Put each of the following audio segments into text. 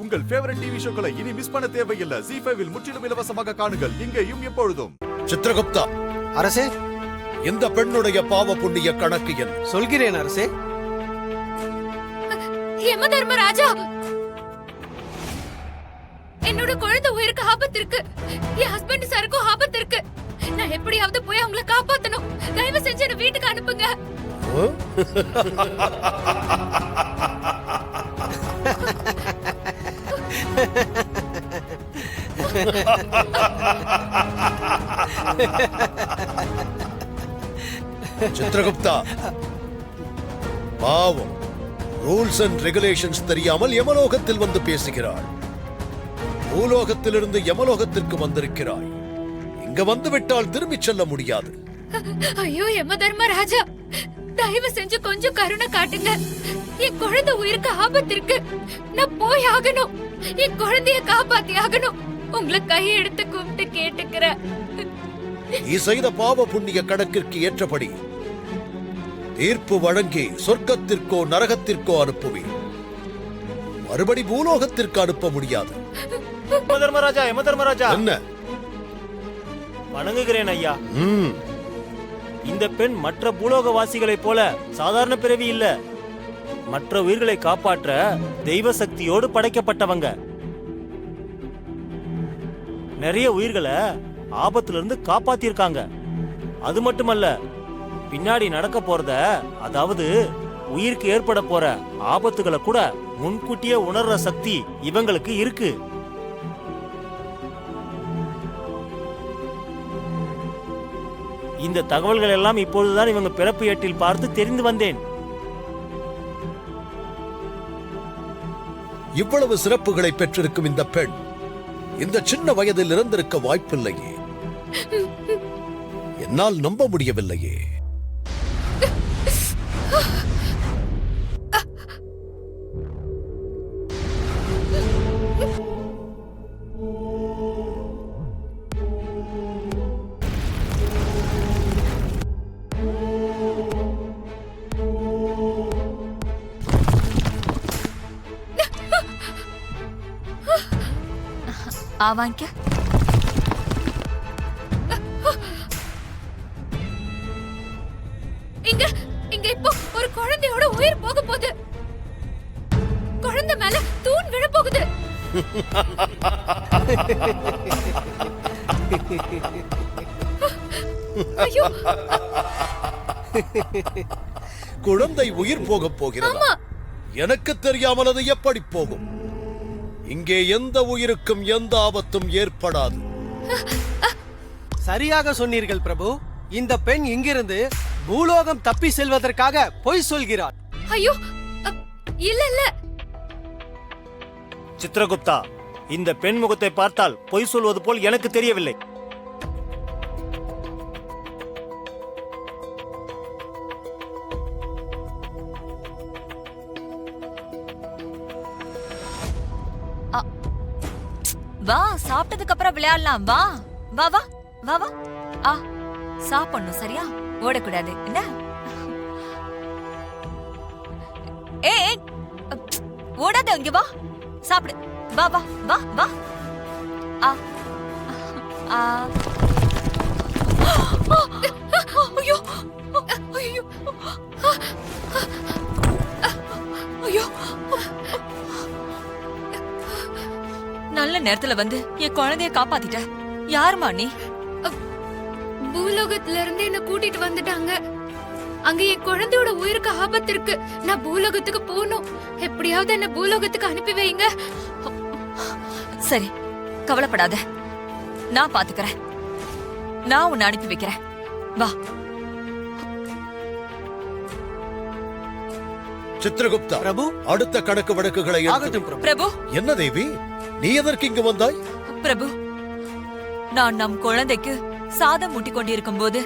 உங்கள் favourite TV ஷோக்களை இனி miss பண்ண தேவையில்லை. ZEE5 இல் முற்றிலும் இலவசமாக காணுங்கள். இங்கேயும் எப்பொழுதும். சித்ரகுப்தா அரசே, இந்த பெண்ணுடைய பாவ புண்ணிய கணக்கு என்ன? சொல்கிறேன் அரசே. யம தர்மராஜா, என்னோட குழந்தை உயிருக்கு ஆபத்து இருக்கு. என் ஹஸ்பண்ட் சாருக்கும் ஆபத்து இருக்கு. நான் எப்படியாவது போய் அவங்கள காப்பாத்தணும். தயவு செஞ்சு என்ன வீட்டுக்கு அனுப்புங்க. சித்ரகுப்தா, பாவம், ரூல்ஸ் அண்ட் ரெகுலேஷன்ஸ் தெரியாமல் யமலோகத்தில் வந்து பேசுகிறாள். பூலோகத்திலிருந்து யமலோகத்திற்கு வந்திருக்கிறாய். இங்க வந்து விட்டால் திரும்பிச் செல்ல முடியாது. ஐயோ யம தர்மராஜா, தயவு செஞ்சு கொஞ்சம் கருணை காட்டுங்க. என் குழந்தை உயிருக்கு ஆபத்து இருக்கு. நான் போய் ஆகணும். என் குழந்தைய காப்பாத்தி ஆகணும். உங்களை கையெடுத்து கும்பிட்டு கேட்டுக்கிறேன். நீ செய்த பாவ புண்ணிய கணக்கிற்கு ஏற்றபடி தீர்ப்பு வழங்கி சொர்க்கத்திற்கோ நரகத்திற்கோ அனுப்புவேன். மறுபடி பூலோகத்திற்கு அனுப்ப முடியாது. யமதர்மராஜா, யமதர்மராஜா, என்ன? வணங்குகிறேன் ஐயா. இந்த பெண் மற்ற பூலோகவாசிகளைப் போல சாதாரண பிறவி இல்ல. மற்ற உயிர்களை காப்பாற்ற தெய்வ சக்தியோடு படைக்கப்பட்டவங்க. நிறைய உயிர்களை ஆபத்துல இருந்து காப்பாத்திருக்காங்க. அது மட்டுமல்ல, பின்னாடி நடக்க போறத, அதாவது உயிருக்கு ஏற்பட போற ஆபத்துகளை கூட முன்கூட்டியே உணர்ற சக்தி இவங்களுக்கு இருக்கு. இந்த தகவல்கள் எல்லாம் இப்பொழுதுதான் இவங்க பிறப்பு ஏட்டில் பார்த்து தெரிந்து வந்தேன். இவ்வளவு சிறப்புகளை பெற்றிருக்கும் இந்த பெண் இந்த சின்ன வயதில் இறந்திருக்க வாய்ப்பில்லையே. என்னால் நம்ப முடியவில்லையே. வாங்கிக்க. இங்க இங்க இப்போ ஒரு குழந்தையோட உயிர் போக போகுது. குழந்தை மேல தூண் விழ போகுது. ஐயோ, குழந்தை உயிர் போக போகிறது. எனக்கு தெரியாமல் அது எப்படி போகும்? இங்கே எந்த உயிருக்கும் எந்த ஆபத்தும் ஏற்படாது. சரியாக சொன்னீர்கள் பிரபு. இந்த பெண் இங்கிருந்து பூலோகம் தப்பி செல்வதற்காக பொய் சொல்கிறார். ஐயோ, இல்ல இல்ல. சித்ரகுப்தா, இந்த பெண் முகத்தை பார்த்தால் பொய் சொல்வது போல் எனக்கு தெரியவில்லை. வா, சாப்பிட்டதுக்கு அப்புறம் விளையாடலாம். வா வா வா வா வா. ஆ, சாப்பிடணும், சரியா? ஓடக்கூடாது என்ன? ஏய், ஓடாத, இங்க வா, சாப்பிடு. வா வா வா வா. ஆ ஆ. ஐயோ ஐயோ ஐயோ. நல்ல நேரத்துல வந்து என் குழந்தைய காப்பாத்திட்ட. யாருமா நீ? பூலோகத்துல இருந்து என்ன கூட்டிட்டு வந்துட்டாங்க. அங்க என் குழந்தையோட உயிருக்கு ஆபத்து இருக்கு. நான் பூலோகத்துக்கு போகணும். எப்படியாவது என்ன பூலோகத்துக்கு அனுப்பி வைங்க. சரி, கவலைப்படாத, நான் பாத்துக்கிறேன். நான் உன்னை அனுப்பி வைக்கிறேன். வா. சித்ரகுப்தா, பிரபு, அடுத்த கணக்கு வழக்குகளை ஆகட்டும் பிரபு. பிரபு. என்ன தேவி, நீ எதற்கு இங்கு வந்தாய்? பிரபு, நான் நம் குழந்தைக்கு சாதம் ஊட்டிக் கொண்டிருக்கும் போது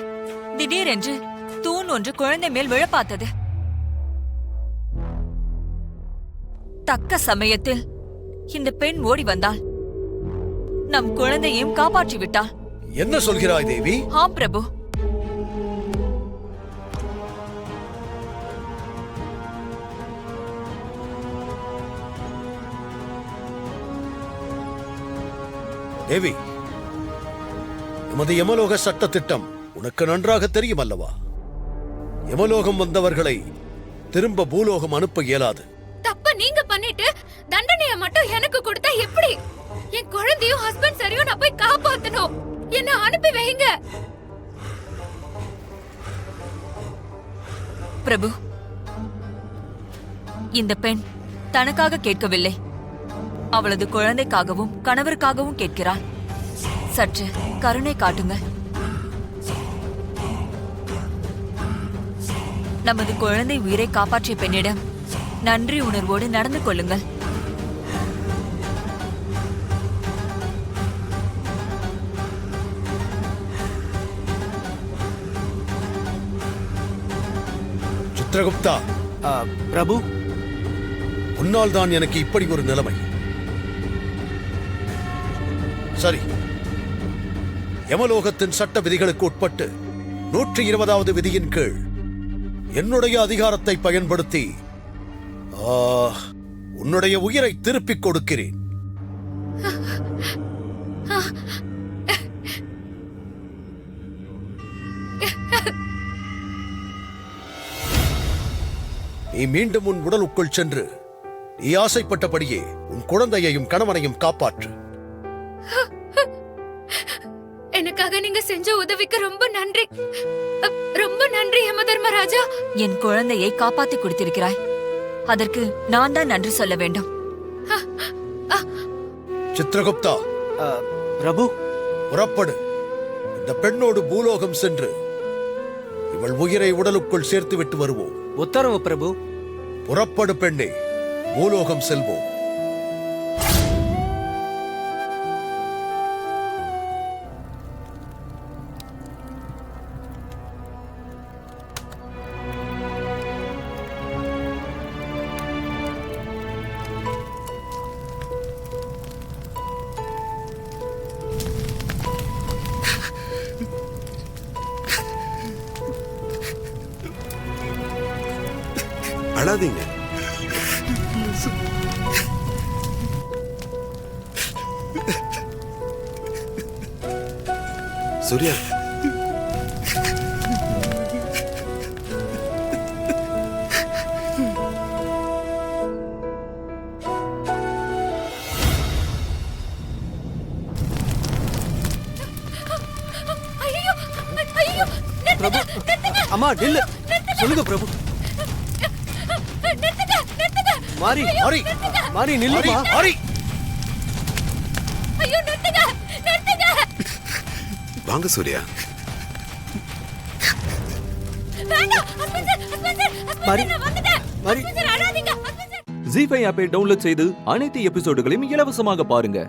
திடீரென்று தூண் ஒன்று குழந்தை மேல் விழ பார்த்தது. தக்க சமயத்தில் இந்த பெண் ஓடி வந்தாள். நம் குழந்தையையும் காப்பாற்றி விட்டாள். என்ன சொல்கிறாய் தேவி? ஆம் பிரபு. தேவி, எமது யமலோக சட்ட திட்டம் உனக்கு நன்றாக தெரியும் அல்லவா? யமலோகம் வந்தவர்களை திரும்ப பூலோகம் அனுப்ப இயலாது. தப்ப நீங்க பண்ணிட்டு தண்டனைய மட்டும் எனக்கு கொடுத்தா எப்படி? என் குழந்தையும் ஹஸ்பண்ட் சரியும் நான் போய் காப்பாத்தணும். என்ன அனுப்பி வைங்க. பிரபு, இந்த பெண் தனக்காக கேட்கவில்லை, அவளது குழந்தைக்காகவும் கணவருக்காகவும் கேட்கிறாள். சற்று கருணை காட்டுங்கள். நமது குழந்தை உயிரை காப்பாற்றிய பெண்ணிடம் நன்றி உணர்வோடு நடந்து கொள்ளுங்கள். சித்ரகுப்தா, பிரபு, உன்னால் தான் எனக்கு இப்படி ஒரு நிலைமை. சரி, யமலோகத்தின் சட்ட விதிகளுக்கு உட்பட்டு 120வது விதியின் கீழ் என்னுடைய அதிகாரத்தை பயன்படுத்தி உன்னுடைய உயிரை திருப்பிக் கொடுக்கிறேன். நீ மீண்டும் உன் உடலுக்குள் சென்று நீ ஆசைப்பட்டபடியே உன் குழந்தையையும் கணவனையும் காப்பாற்று. எனக்காக நீங்க செஞ்ச உதவிக்கு ரொம்ப நன்றி. ரொம்ப நன்றி யமதர்மராஜா. என் குழந்தையை காப்பாத்தி கொடுத்திருக்கிறாய், அதற்கு நான் தான் நன்றி சொல்ல வேண்டும். சித்ரகுப்தா, பிரபு, புறப்படு. இந்த பெண்ணோடு பூலோகம் சென்று இவள் உயிரை உடலுக்குள் சேர்த்து விட்டு வருவோம். உத்தரவு பிரபு. புறப்படு பெண்ணே, பூலோகம் செல்வோம். அழாதீங்க. சூர்யா, ஐயோ, ஐயோ, பிரபு, அம்மா நில்லு. சொல்லுங்க பிரபு. மாரி, மாரி, மாரி நில்லுமா. மாரி, ஐயோ, நிறுத்துங்க, நிறுத்துங்க. வாங்க சூர்யா. வேண்டாம், husband sir, husband sir, husband மாரி, சார், நான் வந்துட்டேன். மாரி. ஹஸ்பண்ட் சார், அழாதீங்க, ஹஸ்பண்ட் சார். ஜீ5 ஆப்பை டவுன்லோட் செய்து அனைத்து எபிசோடுகளையும் இலவசமாக பாருங்க.